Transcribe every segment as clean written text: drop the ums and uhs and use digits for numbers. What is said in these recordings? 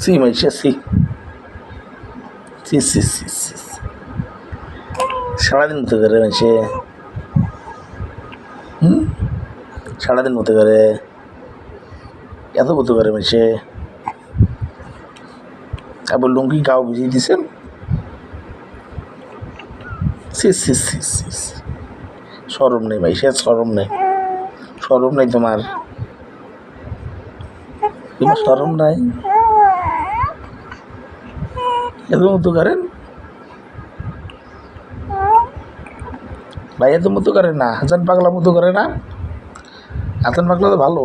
C Maisha সি সি সি সি সি সারাদিন মতো করে মাইশে সারাদিন মতো করে এত মতো করে মাইশে আবার লুঙ্গি গাও বুঝিয়ে দিছেন সি সি সি সি সি সরম নেই ভাই সে সরম নেই তোমার সরম নাই এত মতো করেন ভাই এত মতো করে না হাসান পাগলা মতো করে না হাসান পাগলা তো ভালো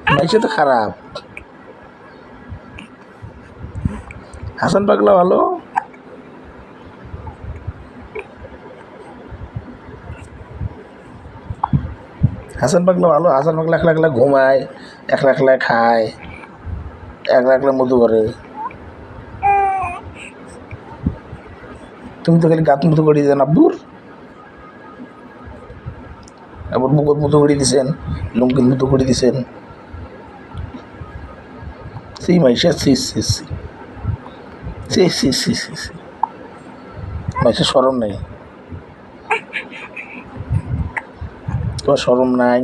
ভাই সে তো খারাপ হাসান পাগলা ভালো হাসান পাগলা ভালো হাসান পাগলা একলা একলা ঘুমায় একলা একলা খায় একলা একলা মধু করে তুমি তো খালি গাত মতো করে দিয়েছেন আব্বুর আবার বুকত মতো করে দিয়েছেন লুঙ্গির মতো করে দিয়েছেন সি মাইশা সি সি সি সি সি সি সি সি মাইশা সরম নেই তোমার সরম নাই